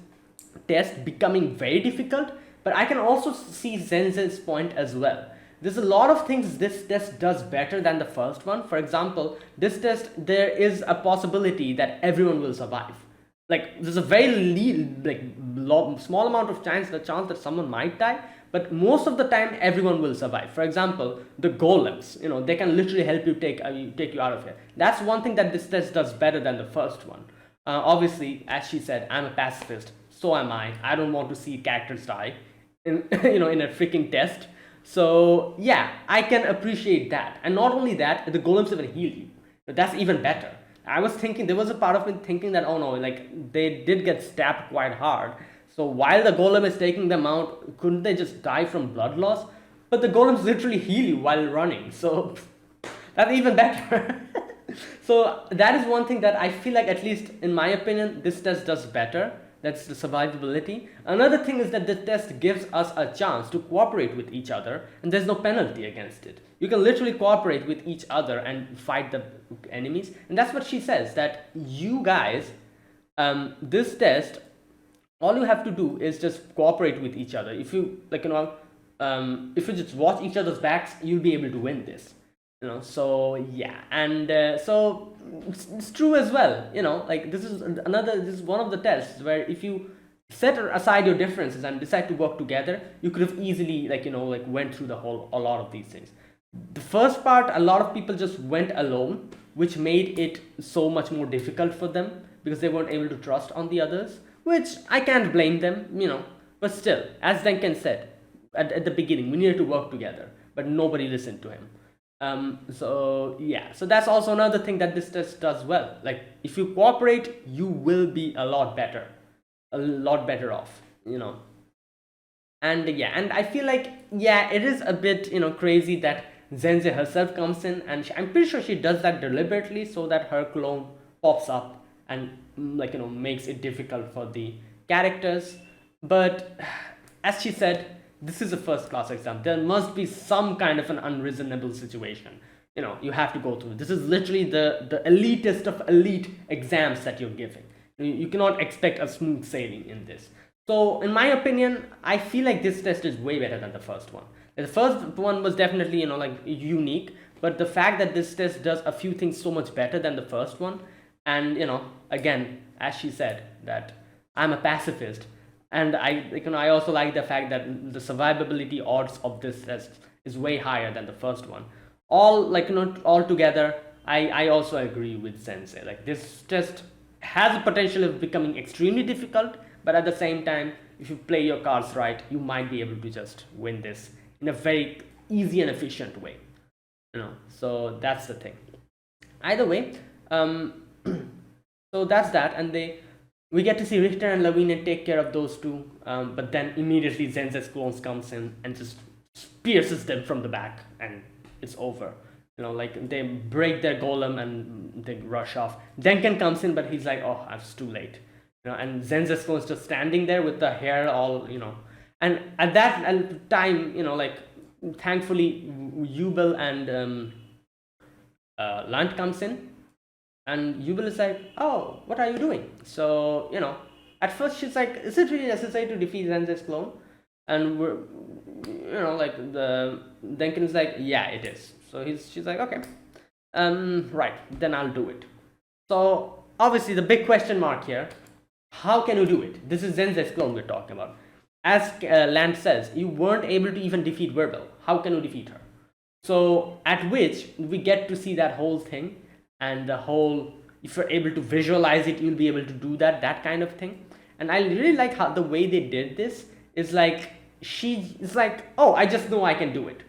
test becoming very difficult, but I can also see Zenze's point as well. There's a lot of things this test does better than the first one. For example, this test, there is a possibility that everyone will survive. like there's a very small amount of chance, the chance that someone might die, but most of the time everyone will survive. For example, the golems, they can literally help you take you out of here. That's one thing that this test does better than the first one. Obviously, as she said, I'm a pacifist, so am I don't want to see characters die in in a freaking test. So yeah, I can appreciate that. And not only that, the golems even heal you. That's even better. I was thinking, there was a part of me thinking that, oh no, like they did get stabbed quite hard. So while the golem is taking them out, couldn't they just die from blood loss? But the golems literally heal you while running. So that's even better. So that is one thing that I feel like, at least in my opinion, this test does better. That's the survivability. Another thing is that this test gives us a chance to cooperate with each other, and there's no penalty against it. You can literally cooperate with each other and fight the enemies, and that's what she says, that you guys, this test, all you have to do is just cooperate with each other. If you if you just watch each other's backs, you'll be able to win this. So yeah. And so it's true as well. Like this is one of the tests where if you set aside your differences and decide to work together, you could have easily went through a lot of these things. The first part, a lot of people just went alone, which made it so much more difficult for them because they weren't able to trust on the others, which I can't blame them. But still, as Duncan said at the beginning, we needed to work together, but nobody listened to him. So yeah, so that's also another thing that this test does well. Like if you cooperate, you will be a lot better off. And yeah, and I feel like, yeah, it is a bit crazy that Zenze herself comes in, and I'm pretty sure she does that deliberately so that her clone pops up and makes it difficult for the characters. But as she said, this is a first class exam. There must be some kind of an unreasonable situation you have to go through. This is literally the elitist of elite exams that you're giving. You cannot expect a smooth sailing in this. So in my opinion, I feel like this test is way better than the first one. The first one was definitely unique, but the fact that this test does a few things so much better than the first one, and again, as she said, that I'm a pacifist, and I also like the fact that the survivability odds of this test is way higher than the first one. All together, I also agree with Sensei. Like this test has a potential of becoming extremely difficult, but at the same time, if you play your cards right, you might be able to just win this in a very easy and efficient way. So that's the thing. Either way, so that's that, and we get to see Richter and Lawine take care of those two, but then immediately Zenze's clones comes in and just pierces them from the back, and it's over. They break their golem and they rush off. Denken comes in, but he's like, oh, it's too late. And Zenze's clone's just standing there with the hair all, and at that time, thankfully, Yubel and Lant comes in, and Yubel is like, oh, what are you doing? So, at first she's like, is it really necessary to defeat Zenze's clone? And we're, the Denken is like, yeah, it is. So she's like, okay, right, then I'll do it. So obviously the big question mark here, how can you do it? This is Zenze's clone we're talking about. As Land says, you weren't able to even defeat Verbal. How can you defeat her? So at which we get to see that whole thing, and the whole, if you're able to visualize it, you'll be able to do that kind of thing. And I really like how the way they did this is like, she is like, oh, I just know I can do it,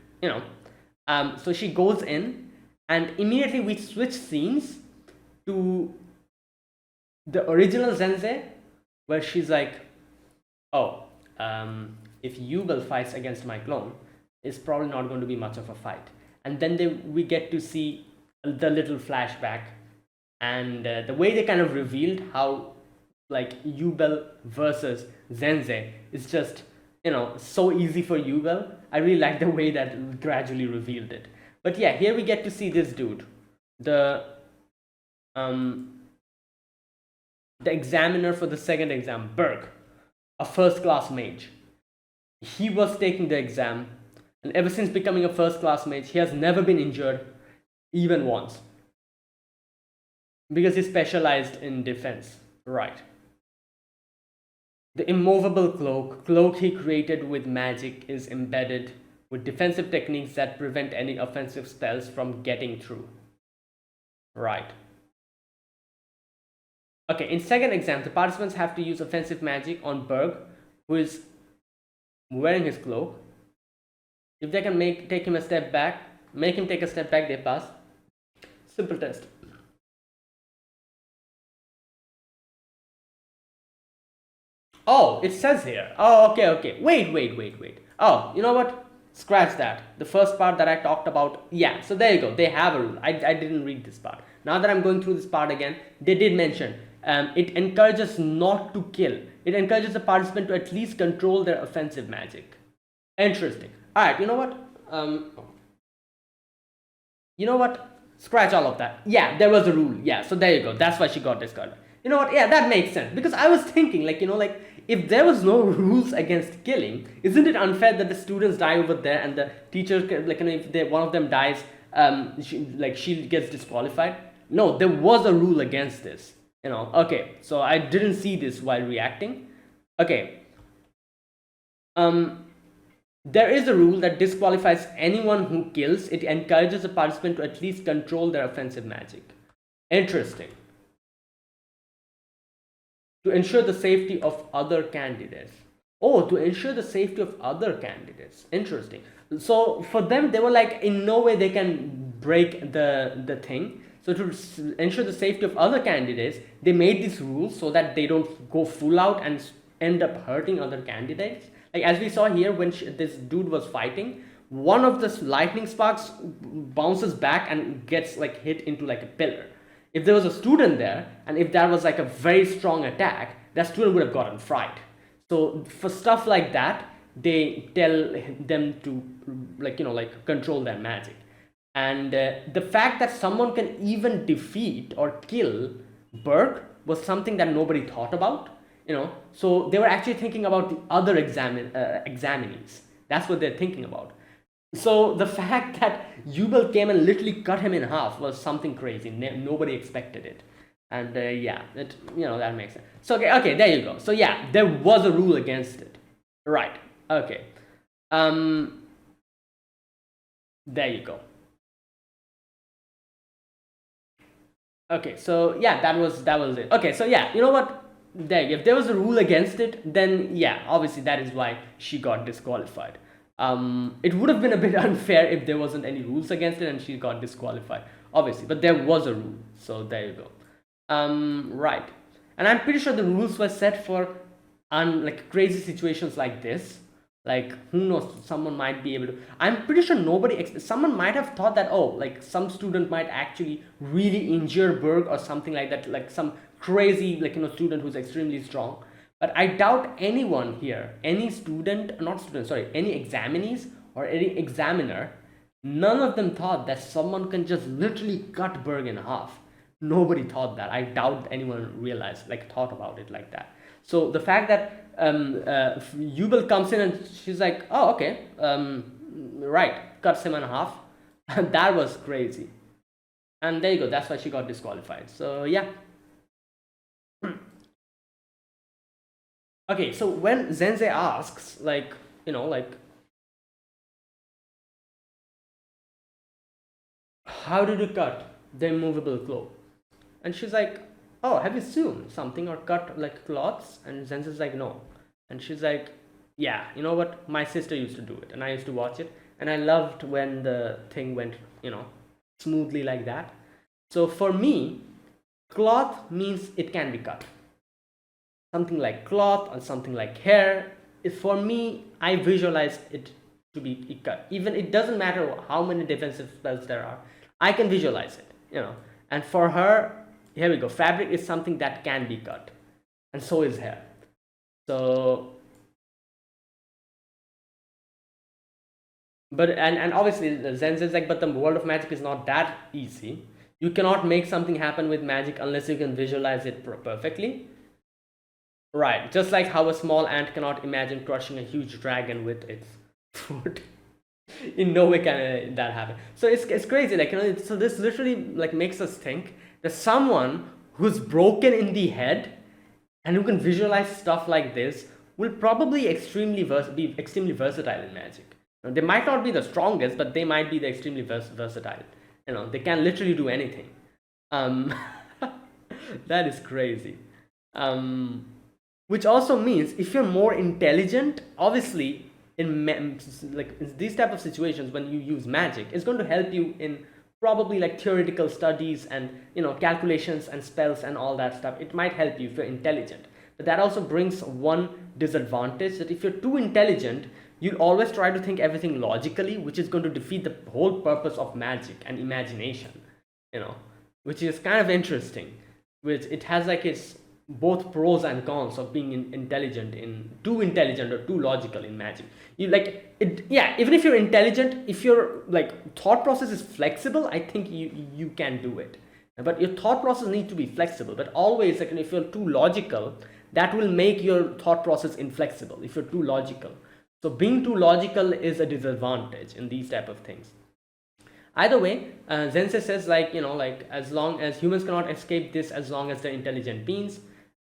so she goes in, and immediately we switch scenes to the original Zenze, where she's like, oh, if Yubel fights against my clone, it's probably not going to be much of a fight. And then we get to see the little flashback, and the way they kind of revealed how Yubel versus Zenze is just so easy for Yubel. I really like the way that gradually revealed it. But yeah, here we get to see this dude, the examiner for the second exam, Berg, a first class mage. He was taking the exam, and ever since becoming a first class mage, he has never been injured even once, because he specialized in defense, right? The immovable cloak he created with magic, is embedded with defensive techniques that prevent any offensive spells from getting through. Right. Okay, in second exam, the participants have to use offensive magic on Berg, who is wearing his cloak. If they can make him take a step back, they pass. Simple test. Oh, it says here. Oh, okay. Wait. Oh, you know what? Scratch that. The first part that I talked about. Yeah, so there you go. They have a rule. I didn't read this part. Now that I'm going through this part again, they did mention it encourages not to kill. It encourages the participant to at least control their offensive magic. Interesting. Alright, you know what? Scratch all of that. Yeah, there was a rule. Yeah, so there you go. That's why she got discarded. You know what? Yeah, that makes sense. Because I was thinking, if there was no rules against killing, isn't it unfair that the students die over there and the teacher, if one of them dies, she gets disqualified? No, there was a rule against this. Okay, so I didn't see this while reacting. Okay. There is a rule that disqualifies anyone who kills. It encourages a participant to at least control their offensive magic. Interesting. To ensure the safety of other candidates. Oh, to ensure the safety of other candidates. Interesting. So for them, they were like, in no way they can break the thing. So to ensure the safety of other candidates, they made these rules so that they don't go full out and end up hurting other candidates. Like as we saw here, when this dude was fighting, one of the lightning sparks bounces back and gets hit into a pillar. If there was a student there, and if that was a very strong attack, that student would have gotten fried. So for stuff like that, they tell them to control their magic. And the fact that someone can even defeat or kill Berg was something that nobody thought about. So they were actually thinking about the other examinees. That's what they're thinking about. So the fact that Jubel came and literally cut him in half was something crazy. Nobody expected it. And that makes sense. So okay, there you go. So yeah, there was a rule against it. Right. Okay. There you go. Okay, so yeah, that was it. Okay, so yeah, you know what? If there was a rule against it, then yeah, obviously that is why she got disqualified. It would have been a bit unfair if there wasn't any rules against it and she got disqualified, obviously, but there was a rule, so there you go. Right, and I'm pretty sure the rules were set for crazy situations like this. Who knows, someone might be able to, I'm pretty sure someone might have thought that, oh, some student might actually really injure Berg or something like that, some crazy student who's extremely strong. But I doubt anyone here, any examinees or any examiner, none of them thought that someone can just literally cut Berg in half. Nobody thought that. I doubt anyone thought about it like that. So the fact that Jubel comes in and she's like, oh, okay, right, cuts him in half. That was crazy. And there you go, that's why she got disqualified. So yeah. Okay, so when Zenze asks, how did you cut the immovable cloak? And she's like, oh, have you sewn something or cut cloths? And Zenze's like, no. And she's like, yeah, you know what? My sister used to do it and I used to watch it. And I loved when the thing went, smoothly like that. So for me, cloth means it can be cut. Something like cloth or something like hair, for me, I visualize it to be cut. Even it doesn't matter how many defensive spells there are, I can visualize it, And for her, here we go, fabric is something that can be cut, and so is hair. So, but and obviously Zenz is like, but the world of magic is not that easy. You cannot make something happen with magic unless you can visualize it perfectly. Right, just like how a small ant cannot imagine crushing a huge dragon with its foot. In no way can that happen. So it's crazy, so this literally makes us think that someone who's broken in the head and who can visualize stuff like this will probably be extremely versatile in magic. They might not be the strongest, but they might be the extremely versatile. They can literally do anything. um, that is crazy. um, which also means if you're more intelligent, obviously like in these type of situations when you use magic, it's going to help you in probably like theoretical studies and calculations and spells and all that stuff. It might help you if you're intelligent, but that also brings one disadvantage, that if you're too intelligent, you'll always try to think everything logically, which is going to defeat the whole purpose of magic and imagination, which is kind of interesting. Which it has like its both pros and cons of being too intelligent or too logical in magic. You like it, yeah. Even if you're intelligent, if your like thought process is flexible, I think you can do it. But your thought process needs to be flexible. But always, like if you're too logical, that will make your thought process inflexible. If you're too logical, so being too logical is a disadvantage in these type of things. Either way, Zense says like as long as humans cannot escape this, as long as they're intelligent beings,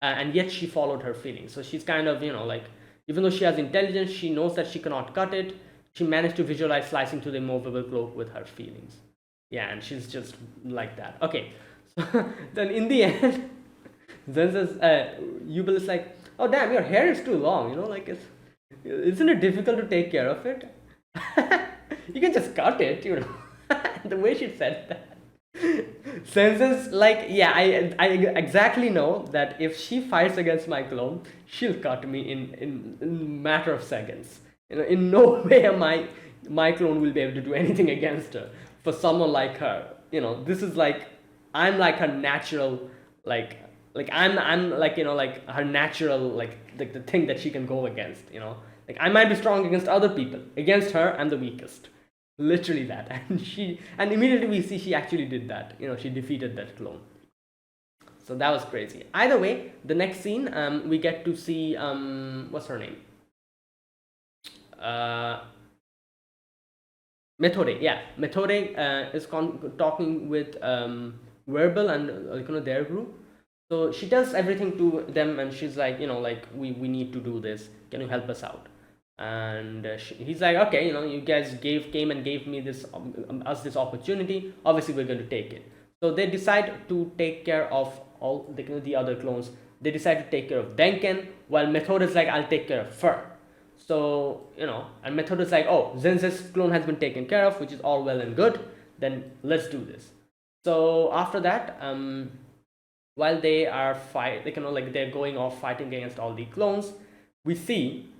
and yet she followed her feelings. So she's kind of like, even though she has intelligence, she knows that she cannot cut it. She managed to visualize slicing to the immovable cloak with her feelings. Yeah, and she's just like that. Okay, so then in the end, Zense's Yubel is like, oh damn, your hair is too long. Like isn't it difficult to take care of it? You can just cut it. The way she said that. Senses like, yeah, I exactly know that if she fights against my clone, she'll cut me in a matter of seconds. In no way my clone will be able to do anything against her. For someone like her, this is like, I'm like her natural, like I'm like like her natural, like the thing that she can go against. Like I might be strong against other people. Against her, I'm the weakest. Literally that. And immediately we see she actually did that. She defeated that clone. So that was crazy. Either way, the next scene, we get to see what's her name? Methode. Yeah, Methode is talking with Verbal and their group. So she tells everything to them, and she's like, like we need to do this. Can you help us out? And he's like, okay, you guys came and gave me this us this opportunity. Obviously, we're going to take it. So they decide to take care of all the other clones. They decide to take care of Denken, while Method is like, I'll take care of Fur. So and Method is like, oh, Zense's clone has been taken care of, which is all well and good. Then let's do this. So after that, while they are they're going off fighting against all the clones, we see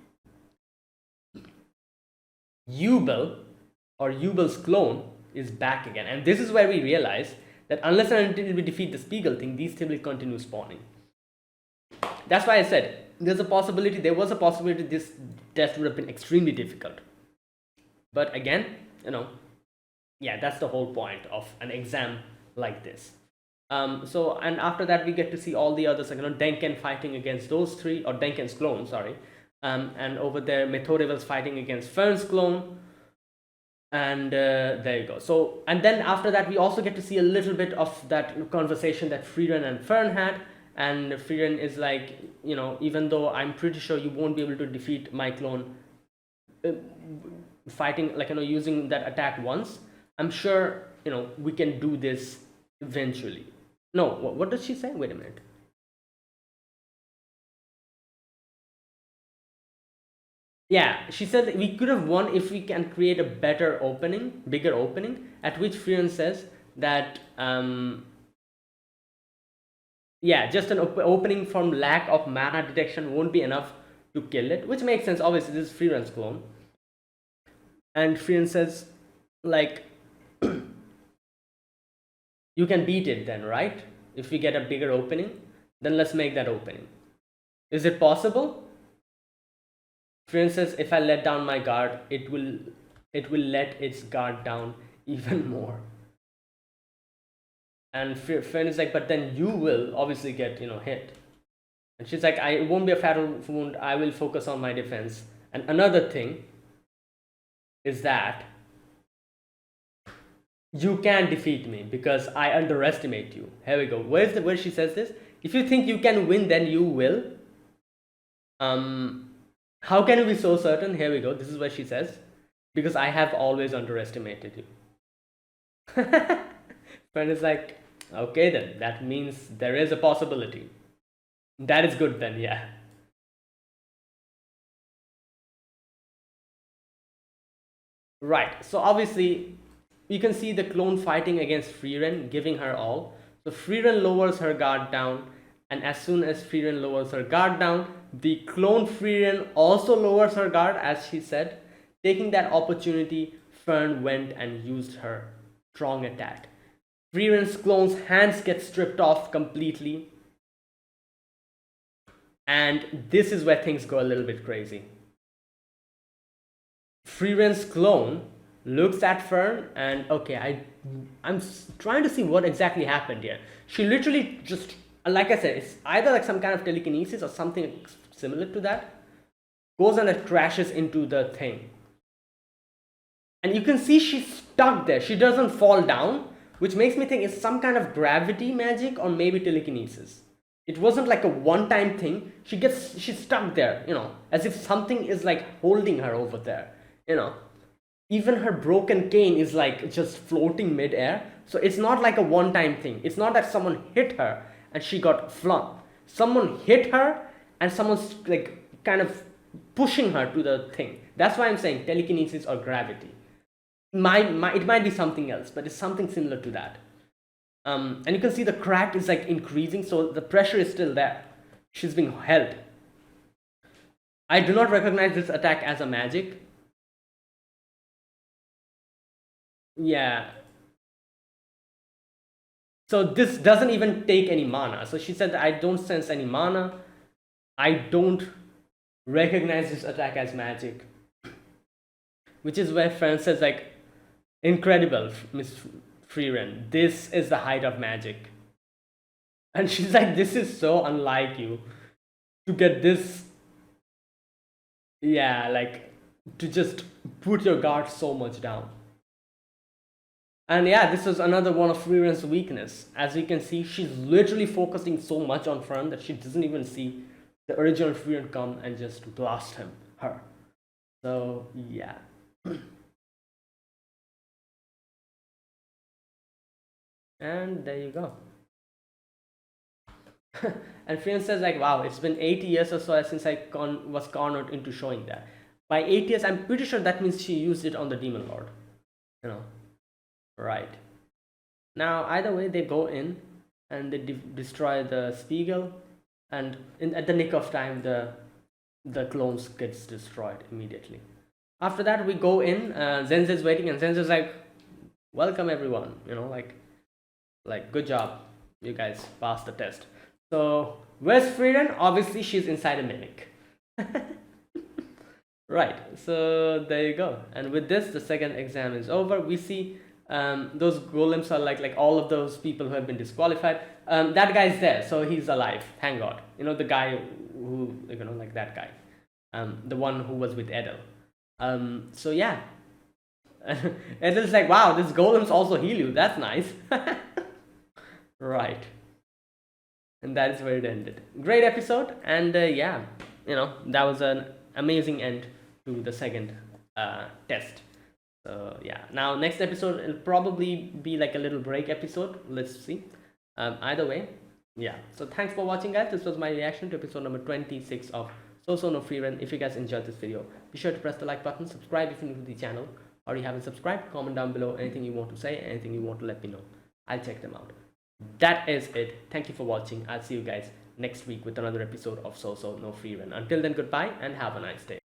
Yubel or Yubel's clone is back again, and this is where we realize that unless and until we defeat the Spiegel thing, these things will continue spawning. That's why I said there was a possibility this test would have been extremely difficult. But again, yeah, that's the whole point of an exam like this. So, and after that we get to see all the others, Denken fighting against those three, or Denken's clone, sorry. And over there Methode was fighting against Fern's clone, and there you go. So, and then after that we also get to see a little bit of that conversation that Frieren and Fern had, and Frieren is like, even though I'm pretty sure you won't be able to defeat my clone fighting, using that attack once, I'm sure, we can do this eventually. No, what does she say? Wait a minute. Yeah, she said we could have won if we can create a bigger opening. At which Frieren says that yeah, just an opening from lack of mana detection won't be enough to kill it, which makes sense. Obviously, this is Frieren's clone, and Frieren says like, you can beat it then, right? If we get a bigger opening, then let's make that opening. Is it possible? Frieren says, if I let down my guard, it will let its guard down even more. And Frieren is like, but then you will obviously get hit. And she's like, it won't be a fatal wound. I will focus on my defense. And another thing is that You can defeat me because I underestimate you. Here we go. Where she says this? If you think you can win, then you will. How can you be so certain? Here we go. This is what she says. Because I have always underestimated you. Friend is like, okay then, that means there is a possibility. That is good then, yeah. Right, so obviously you can see the clone fighting against Frieren, giving her all. So Frieren lowers her guard down, and as soon as Frieren lowers her guard down, the clone Frieren also lowers her guard, as she said. Taking that opportunity, Fern went and used her strong attack. Frieren's clone's hands get stripped off completely, and this is where things go a little bit crazy. Frieren's clone looks at Fern and okay, I'm trying to see what exactly happened here. She literally just, like I said, it's either like some kind of telekinesis or something similar to that. Goes and it crashes into the thing. And you can see she's stuck there. She doesn't fall down, which makes me think it's some kind of gravity magic or maybe telekinesis. It wasn't like a one-time thing. She's stuck there, as if something is like holding her over there, Even her broken cane is like just floating mid-air. So it's not like a one-time thing. It's not that someone hit her and she got flung. Someone hit her and someone's like kind of pushing her to the thing. That's why I'm saying telekinesis or gravity. It might be something else, but it's something similar to that. And you can see the crack is like increasing, so the pressure is still there. She's being held. I do not recognize this attack as a magic. Yeah. So this doesn't even take any mana. So she said, I don't sense any mana. I don't recognize this attack as magic. Which is where Fern says like, incredible, Miss Frieren. This is the height of magic. And she's like, this is so unlike you to get this. Yeah, like to just put your guard so much down. And yeah, this is another one of Frieren's weakness. As you can see, she's literally focusing so much on Fern that she doesn't even see the original Frieren come and just blast her. So yeah. And there you go. And Frieren says like, wow, it's been 80 years or so since I was cornered into showing that. By 8 years, I'm pretty sure that means she used it on the Demon Lord. Right. Now, either way, they go in and they destroy the Spiegel, and at the nick of time, the clones gets destroyed immediately. After that, we go in. Zenz is waiting, and Zenz is like, "Welcome, everyone. Like good job, you guys passed the test." So, where's Frieren? Obviously, she's inside a mimic. Right. So there you go. And with this, the second exam is over. We see. Those golems are like all of those people who have been disqualified. That guy's there, so he's alive, thank God. The guy who, like that guy, the one who was with Edel. So yeah, Edel's like, wow, this golems also heal you, that's nice. Right. And that is where it ended. Great episode, and yeah, that was an amazing end to the second test. So yeah, now next episode will probably be like a little break episode. Let's see. Either way, yeah. So thanks for watching, guys. This was my reaction to episode number 26 of Sousou no Frieren. If you guys enjoyed this video, be sure to press the like button, subscribe if you're new to the channel, or you haven't subscribed. Comment down below anything you want to say, anything you want to let me know. I'll check them out. That is it. Thank you for watching. I'll see you guys next week with another episode of Sousou no Frieren. Until then, goodbye and have a nice day.